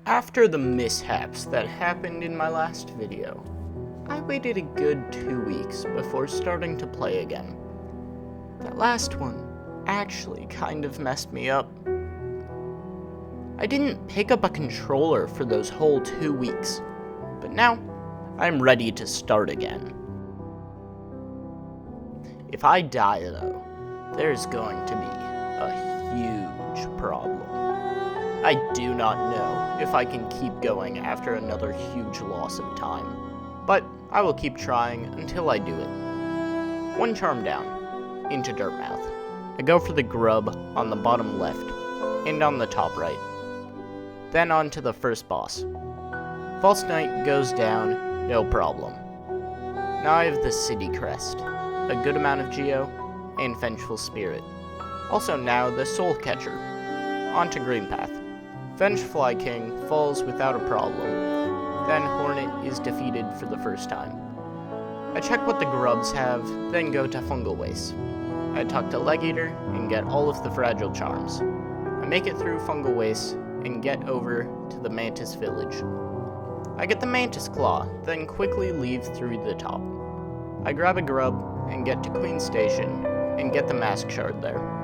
After the mishaps that happened in my last video, I waited a good 2 weeks before starting to play again. That last one actually kind of messed me up. I didn't pick up a controller for those whole 2 weeks, but now I'm ready to start again. If I die though, there's going to be a huge problem. I do not know if I can keep going after another huge loss of time, but I will keep trying until I do it. One charm down, into Dirtmouth. I go for the grub on the bottom left, and on the top right. Then on to the first boss. False Knight goes down, no problem. Now I have the City Crest, a good amount of Geo, and Vengeful Spirit. Also now the Soul Catcher. On to Greenpath. Vengefly King falls without a problem. Then Hornet is defeated for the first time. I check what the grubs have, then go to Fungal Waste. I talk to Leg Eater and get all of the fragile charms. I make it through Fungal Waste and get over to the Mantis Village. I get the Mantis Claw, then quickly leave through the top. I grab a grub and get to Queen Station and get the Mask Shard there.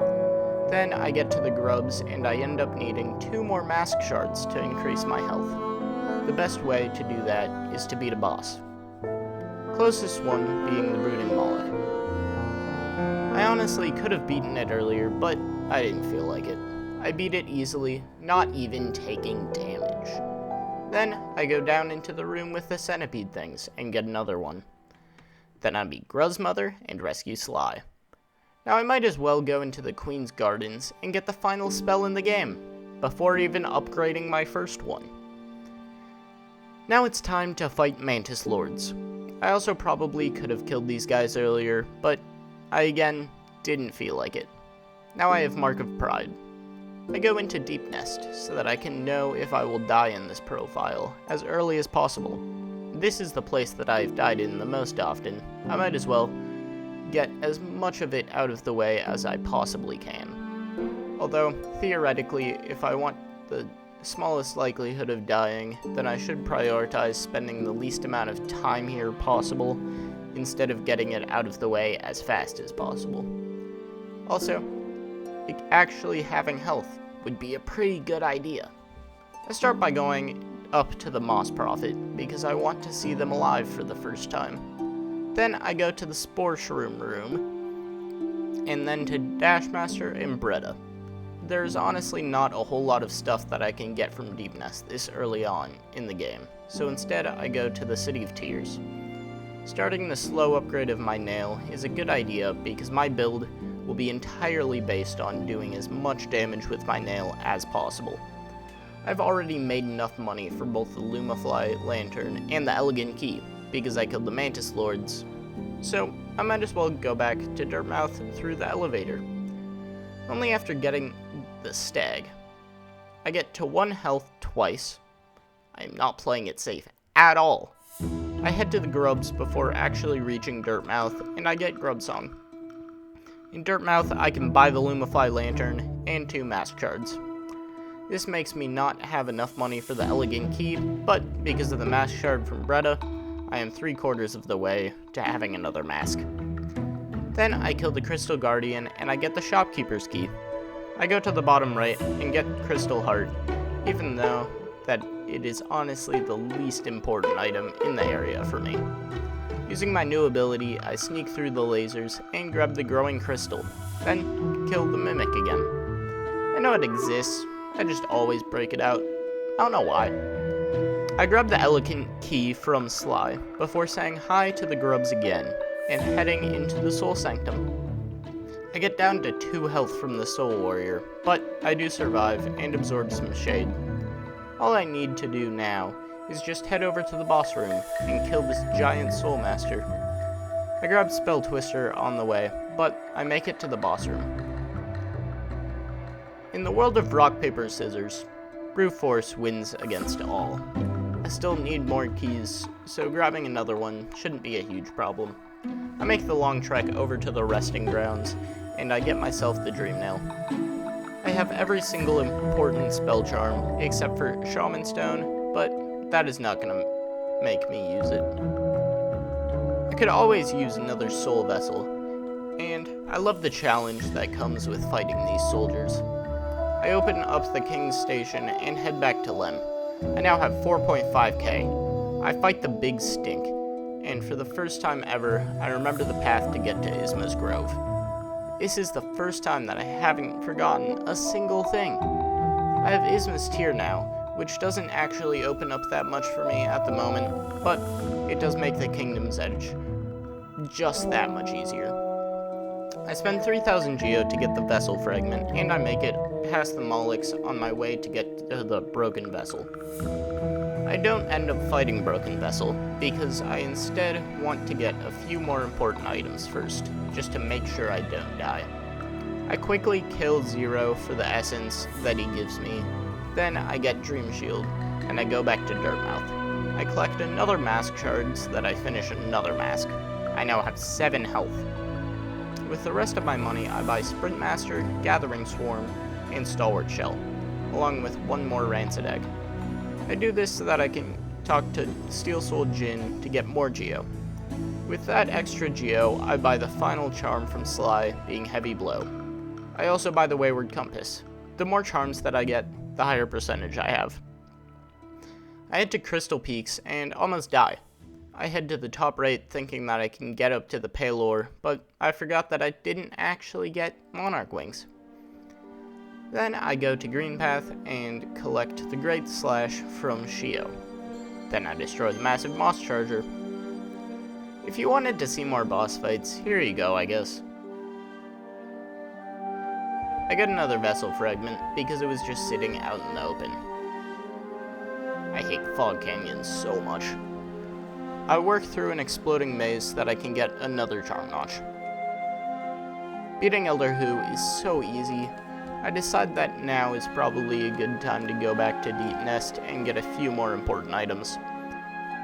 Then I get to the grubs and I end up needing 2 more Mask Shards to increase my health. The best way to do that is to beat a boss. Closest one being the Brooding Moloch. I honestly could have beaten it earlier, but I didn't feel like it. I beat it easily, not even taking damage. Then I go down into the room with the centipede things and get another one. Then I beat Gruzmother and rescue Sly. Now I might as well go into the Queen's Gardens and get the final spell in the game, before even upgrading my first one. Now it's time to fight Mantis Lords. I also probably could have killed these guys earlier, but I again didn't feel like it. Now I have Mark of Pride. I go into Deep Nest so that I can know if I will die in this profile as early as possible. This is the place that I've died in the most often. I might as well get as much of it out of the way as I possibly can. Although, theoretically, if I want the smallest likelihood of dying, then I should prioritize spending the least amount of time here possible, instead of getting it out of the way as fast as possible. Also, actually having health would be a pretty good idea. I start by going up to the Moss Prophet, because I want to see them alive for the first time. Then I go to the Spore Shroom room, and then to Dashmaster and Bretta. There's honestly not a whole lot of stuff that I can get from Deep Nest this early on in the game, so instead I go to the City of Tears. Starting the slow upgrade of my nail is a good idea because my build will be entirely based on doing as much damage with my nail as possible. I've already made enough money for both the Lumafly Lantern and the Elegant Key, because I killed the Mantis Lords, so I might as well go back to Dirtmouth through the elevator. Only after getting the Stag. I get to 1 health twice. I am not playing it safe at all. I head to the grubs before actually reaching Dirtmouth, and I get Grub Song. In Dirtmouth, I can buy the Lumafly Lantern and 2 Mask Shards. This makes me not have enough money for the Elegant Key, but because of the Mask Shard from Bretta, I am 3/4 of the way to having another mask. Then I kill the Crystal Guardian and I get the Shopkeeper's Key. I go to the bottom right and get Crystal Heart, even though that it is honestly the least important item in the area for me. Using my new ability, I sneak through the lasers and grab the Growing Crystal, then kill the Mimic again. I know it exists, I just always break it out. I don't know why. I grab the Elegant Key from Sly before saying hi to the grubs again and heading into the Soul Sanctum. I get down to 2 health from the Soul Warrior, but I do survive and absorb some shade. All I need to do now is just head over to the boss room and kill this giant Soul Master. I grab Spell Twister on the way, but I make it to the boss room. In the world of rock, paper, scissors, brute force wins against all. I still need more keys, so grabbing another one shouldn't be a huge problem. I make the long trek over to the resting grounds, and I get myself the Dream Nail. I have every single important spell charm except for Shaman Stone, but that is not going to make me use it. I could always use another Soul Vessel, and I love the challenge that comes with fighting these soldiers. I open up the King's Station and head back to Lem. I now have 4.5k. I fight the Big Stink, and for the first time ever, I remember the path to get to Isma's Grove. This is the first time that I haven't forgotten a single thing. I have Isma's Tear now, which doesn't actually open up that much for me at the moment, but it does make the Kingdom's Edge just that much easier. I spend 3,000 Geo to get the Vessel Fragment, and I make it past the Molochs on my way to get to the Broken Vessel. I don't end up fighting Broken Vessel, because I instead want to get a few more important items first, just to make sure I don't die. I quickly kill Zero for the essence that he gives me, then I get Dream Shield, and I go back to Dirtmouth. I collect another mask shard so that I finish another mask. I now have 7 health. With the rest of my money, I buy Sprint Master, Gathering Swarm, and Stalwart Shell, along with one more Rancid Egg. I do this so that I can talk to Steel Soul Jin to get more Geo. With that extra Geo, I buy the final charm from Sly, being Heavy Blow. I also buy the Wayward Compass. The more charms that I get, the higher percentage I have. I head to Crystal Peaks and almost die. I head to the top right thinking that I can get up to the Paylor, but I forgot that I didn't actually get Monarch Wings. Then I go to Greenpath and collect the Great Slash from Shio. Then I destroy the massive Moss Charger. If you wanted to see more boss fights, here you go, I guess. I got another Vessel Fragment because it was just sitting out in the open. I hate Fog Canyons so much. I work through an exploding maze so that I can get another Charm Notch. Beating Elder Hu is so easy. I decide that now is probably a good time to go back to Deep Nest and get a few more important items.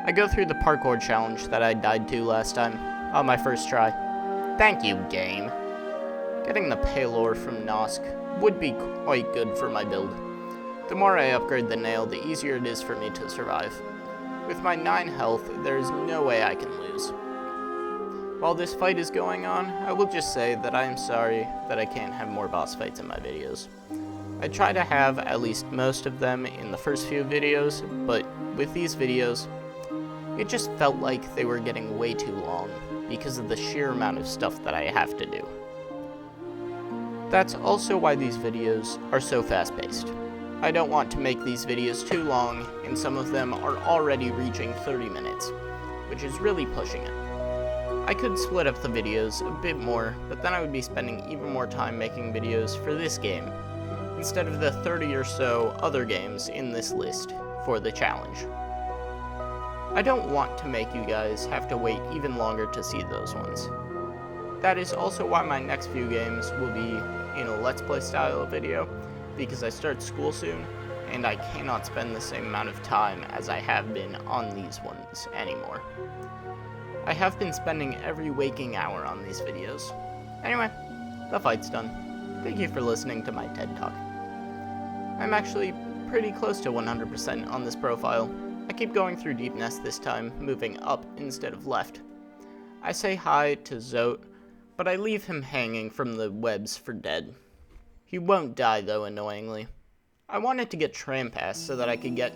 I go through the parkour challenge that I died to last time, on my first try. Thank you, game. Getting the Paylor from Nosk would be quite good for my build. The more I upgrade the nail, the easier it is for me to survive. With my 9 health, there is no way I can lose. While this fight is going on, I will just say that I am sorry that I can't have more boss fights in my videos. I try to have at least most of them in the first few videos, but with these videos, it just felt like they were getting way too long because of the sheer amount of stuff that I have to do. That's also why these videos are so fast-paced. I don't want to make these videos too long, and some of them are already reaching 30 minutes, which is really pushing it. I could split up the videos a bit more, but then I would be spending even more time making videos for this game, instead of the 30 or so other games in this list for the challenge. I don't want to make you guys have to wait even longer to see those ones. That is also why my next few games will be in a Let's Play style video, because I start school soon, and I cannot spend the same amount of time as I have been on these ones anymore. I have been spending every waking hour on these videos. Anyway, the fight's done. Thank you for listening to my TED Talk. I'm actually pretty close to 100% on this profile. I keep going through Deep Nest this time, moving up instead of left. I say hi to Zote, but I leave him hanging from the webs for dead. He won't die though, annoyingly. I wanted to get Trampass so that I could get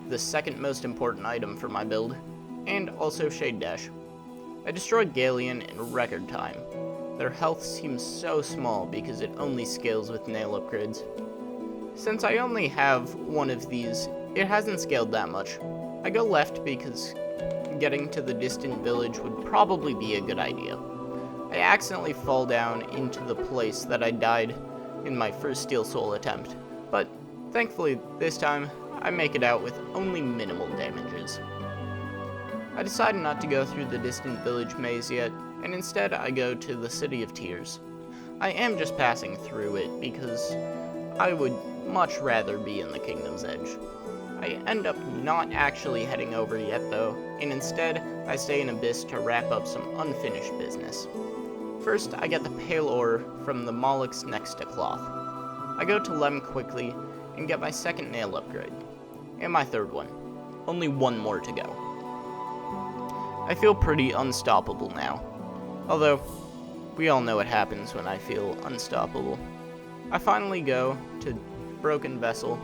the second most important item for my build, and also Shade Dash. I destroyed Galleon in record time. Their health seems so small because it only scales with nail upgrades. Since I only have one of these, it hasn't scaled that much. I go left because getting to the distant village would probably be a good idea. I accidentally fall down into the place that I died in my first Steel Soul attempt, but thankfully this time I make it out with only minimal damages. I decide not to go through the distant village maze yet, and instead I go to the City of Tears. I am just passing through it because I would much rather be in the Kingdom's Edge. I end up not actually heading over yet though, and instead I stay in Abyss to wrap up some unfinished business. First, I get the Pale Ore from the Molochs next to Cloth. I go to Lem quickly and get my second nail upgrade, and my third one. Only one more to go. I feel pretty unstoppable now, although we all know what happens when I feel unstoppable. I finally go to Broken Vessel,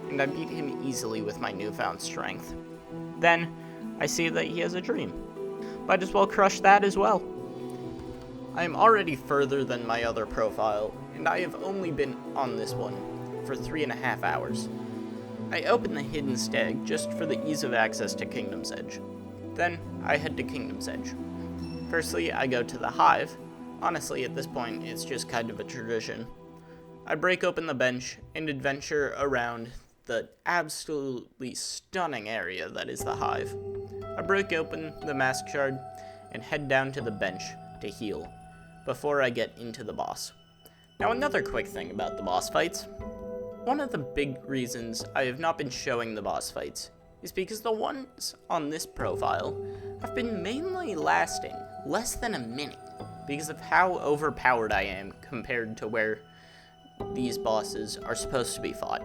and I beat him easily with my newfound strength. Then, I see that he has a dream. Might as well crush that as well. I am already further than my other profile, and I have only been on this one for 3.5 hours. I open the Hidden Stag just for the ease of access to Kingdom's Edge. Then, I head to Kingdom's Edge. Firstly, I go to the Hive. Honestly, at this point, it's just kind of a tradition. I break open the bench and adventure around the absolutely stunning area that is the Hive. I break open the Mask Shard and head down to the bench to heal before I get into the boss. Now, another quick thing about the boss fights. One of the big reasons I have not been showing the boss fights is because the ones on this profile have been mainly lasting less than a minute because of how overpowered I am compared to where these bosses are supposed to be fought.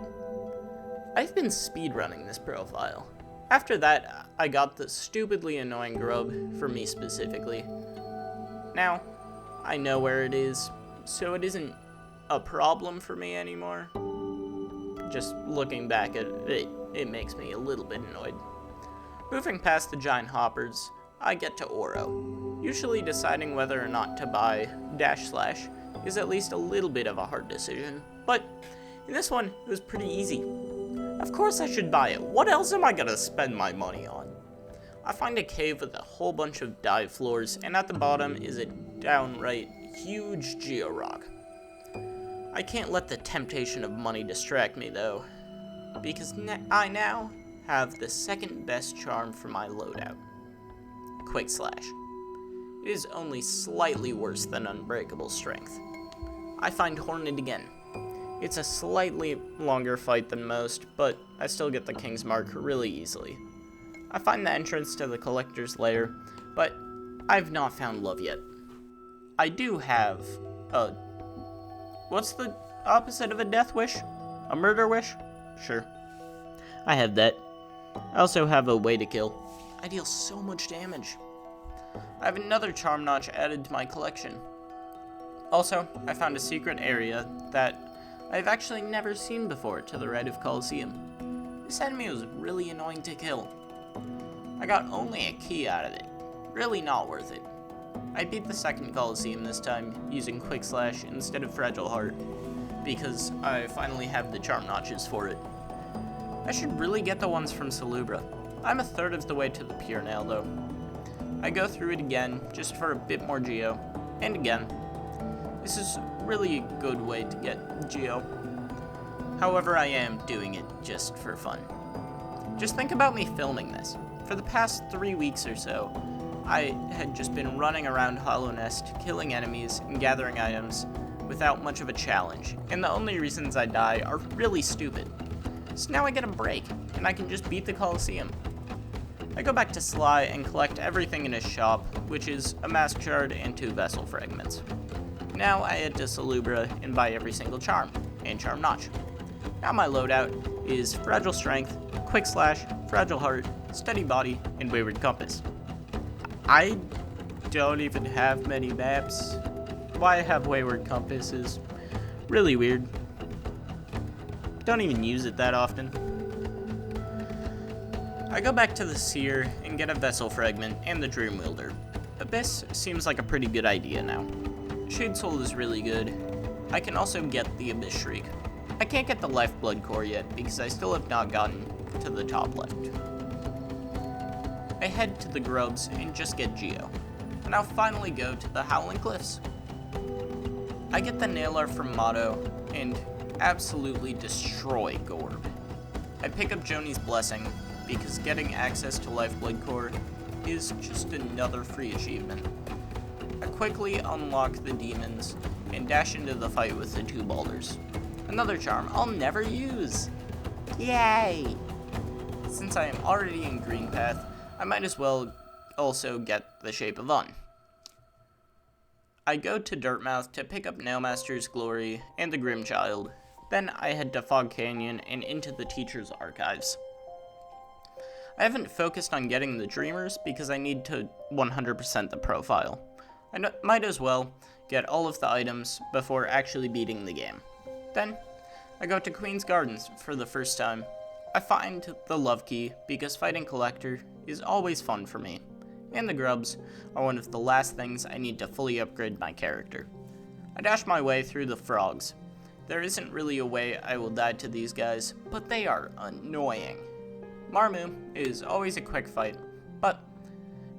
I've been speedrunning this profile. After that, I got the stupidly annoying grub for me specifically. Now, I know where it is, so it isn't a problem for me anymore. Just looking back at it, it makes me a little bit annoyed. Moving past the giant hoppers, I get to Oro. Usually deciding whether or not to buy Dash Slash is at least a little bit of a hard decision, but in this one, it was pretty easy. Of course I should buy it. What else am I gonna spend my money on? I find a cave with a whole bunch of dive floors, and at the bottom is a downright huge Georock. I can't let the temptation of money distract me though, because I now have the second best charm for my loadout. Quick Slash. It is only slightly worse than Unbreakable Strength. I find Hornet again. It's a slightly longer fight than most, but I still get the King's Mark really easily. I find the entrance to the Collector's Lair, but I've not found love yet. I do have a... What's the opposite of a death wish? A murder wish? Sure. I have that. I also have a way to kill. I deal so much damage. I have another charm notch added to my collection. Also, I found a secret area that I've actually never seen before to the right of Colosseum. This enemy was really annoying to kill. I got only a key out of it. Really not worth it. I beat the second Colosseum this time using Quick Slash instead of Fragile Heart because I finally have the charm notches for it. I should really get the ones from Salubra. I'm a third of the way to the Pure Nail though. I go through it again just for a bit more Geo, and again. This is really a good way to get Geo. However, I am doing it just for fun. Just think about me filming this. For the past 3 weeks or so, I had just been running around Hollow Nest, killing enemies and gathering items without much of a challenge, and the only reasons I die are really stupid. So now I get a break, and I can just beat the Colosseum. I go back to Sly and collect everything in his shop, which is a Mask Shard and 2 Vessel Fragments. Now I head to Salubra and buy every single charm, and Charm Notch. Now my loadout is Fragile Strength, Quick Slash, Fragile Heart, Steady Body, and Wayward Compass. I don't even have many maps. Why I have Wayward Compass is really weird. Don't even use it that often. I go back to the Seer and get a Vessel Fragment and the Dream Wielder. Abyss seems like a pretty good idea now. Shade Soul is really good. I can also get the Abyss Shriek. I can't get the Lifeblood Core yet because I still have not gotten to the top left. I head to the Grubs and just get Geo. And I'll finally go to the Howling Cliffs. I get the Nailar from Motto and absolutely destroy Gorb. I pick up Joni's Blessing because getting access to Lifeblood Core is just another free achievement. I quickly unlock the demons and dash into the fight with the 2 boulders. Another charm I'll never use! Yay! Since I am already in Green Path, I might as well also get the Shape of Un. I go to Dirtmouth to pick up Nailmaster's Glory and the Grimchild, Then I head to Fog Canyon and into the teacher's archives. I haven't focused on getting the Dreamers because I need to 100% the profile. I might as well get all of the items before actually beating the game. Then, I go to Queen's Gardens for the first time. I find the Love Key because fighting Collector is always fun for me, and the grubs are one of the last things I need to fully upgrade my character. I dash my way through the frogs. There isn't really a way I will die to these guys, but they are annoying. Marmu is always a quick fight, but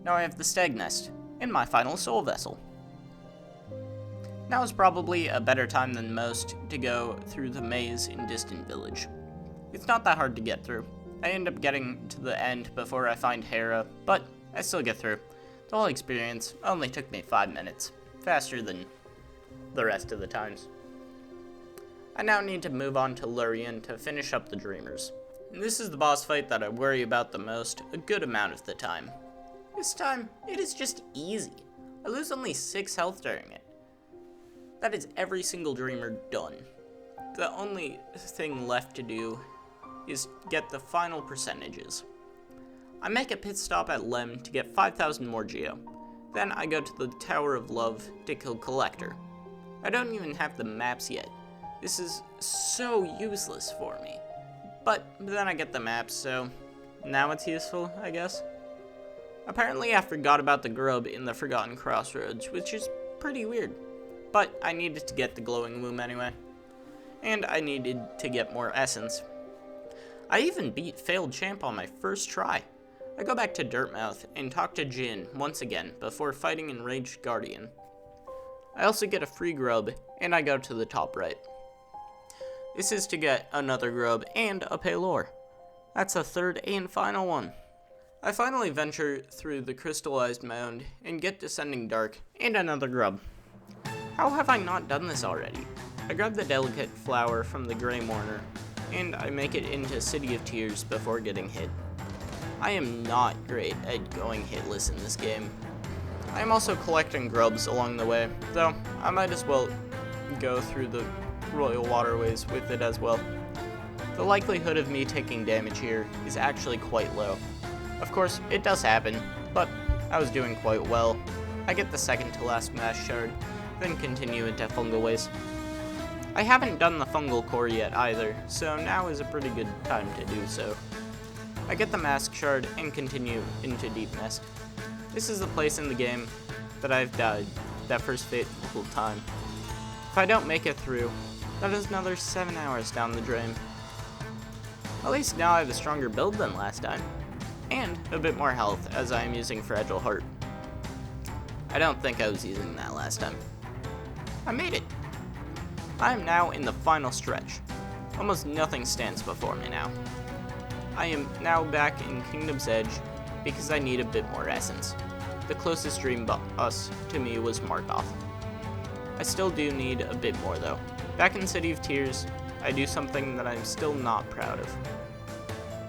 now I have the Stag Nest in my final soul vessel. Now is probably a better time than most to go through the maze in Distant Village. It's not that hard to get through. I end up getting to the end before I find Hera, but I still get through. The whole experience only took me 5 minutes, faster than the rest of the times. I now need to move on to Lurien to finish up the Dreamers. And this is the boss fight that I worry about the most a good amount of the time. This time, it is just easy. I lose only 6 health during it. That is every single Dreamer done. The only thing left to do is get the final percentages. I make a pit stop at Lem to get 5,000 more Geo. Then I go to the Tower of Love to kill Collector. I don't even have the maps yet. This is so useless for me. But then I get the maps, so now it's useful, I guess. Apparently I forgot about the grub in the Forgotten Crossroads, which is pretty weird. But I needed to get the glowing womb anyway. And I needed to get more essence. I even beat Failed Champ on my first try. I go back to Dirtmouth and talk to Jin once again before fighting Enraged Guardian. I also get a free grub, and I go to the top right. This is to get another grub and a Paylor. That's a third and final one. I finally venture through the crystallized mound and get Descending Dark and another grub. How have I not done this already? I grab the delicate flower from the Grey Mourner, and I make it into City of Tears before getting hit. I am not great at going hitless in this game. I am also collecting grubs along the way, though I might as well go through the Royal Waterways with it as well. The likelihood of me taking damage here is actually quite low. Of course, it does happen, but I was doing quite well. I get the second to last Mask Shard, then continue into Fungal Waste. I haven't done the Fungal Core yet either, so now is a pretty good time to do so. I get the Mask Shard and continue into Deep Nest. This is the place in the game that I've died that first fateful time. If I don't make it through, that is another 7 hours down the drain. At least now I have a stronger build than last time, and a bit more health as I am using Fragile Heart. I don't think I was using that last time. I made it! I am now in the final stretch. Almost nothing stands before me now. I am now back in Kingdom's Edge because I need a bit more essence. The closest dream boss to me was Markoth. I still do need a bit more though. Back in City of Tears, I do something that I'm still not proud of.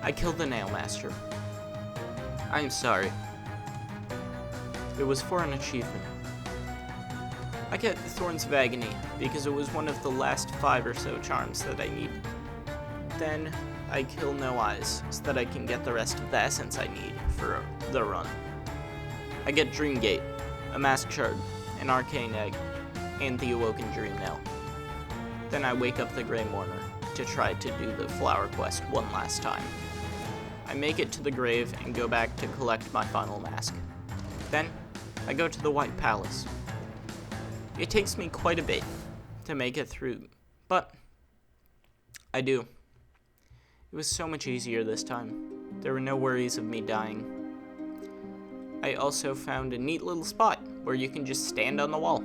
I killed the Nail Master. I am sorry. It was for an achievement. I get the Thorns of Agony because it was one of the last 5 or so charms that I need. Then I kill No Eyes so that I can get the rest of the essence I need for the run. I get Dream Gate, a Mask Shard, an Arcane Egg, and the Awoken Dream Nail. Then I wake up the Grey Mourner to try to do the flower quest one last time. I make it to the grave and go back to collect my final mask. Then I go to the White Palace. It takes me quite a bit to make it through, but I do. It was so much easier this time. There were no worries of me dying. I also found a neat little spot where you can just stand on the wall.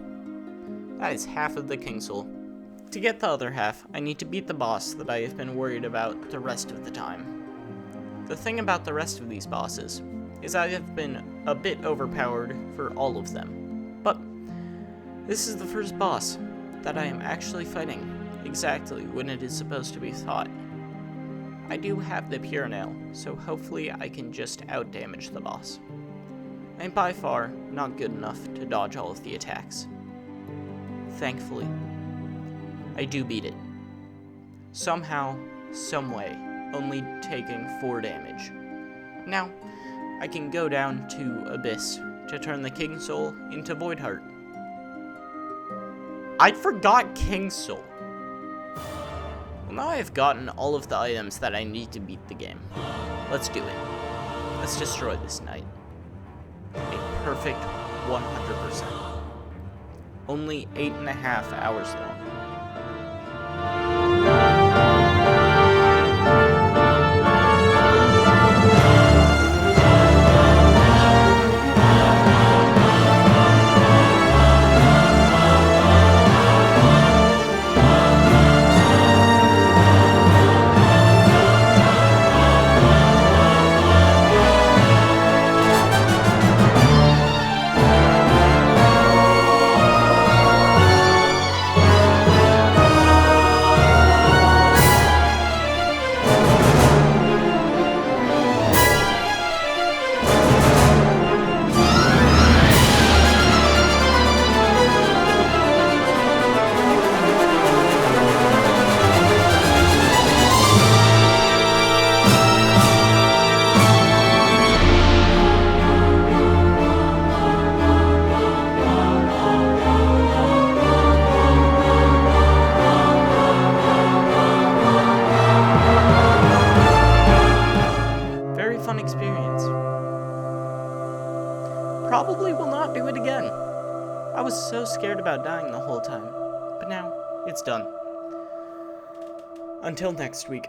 That is half of the King Soul. To get the other half, I need to beat the boss that I have been worried about the rest of the time. The thing about the rest of these bosses is I have been a bit overpowered for all of them. But this is the first boss that I am actually fighting exactly when it is supposed to be fought. I do have the Pure Nail, so hopefully I can just outdamage the boss. I'm by far not good enough to dodge all of the attacks. Thankfully, I do beat it. Somehow, someway, only taking 4 damage. Now, I can go down to Abyss to turn the King Soul into Voidheart. I forgot King Soul. Well, now I've gotten all of the items that I need to beat the game. Let's do it. Let's destroy this knight. A perfect 100%. Only 8.5 hours long. Experience. Probably will not do it again. I was so scared about dying the whole time, but now it's done. Until next week.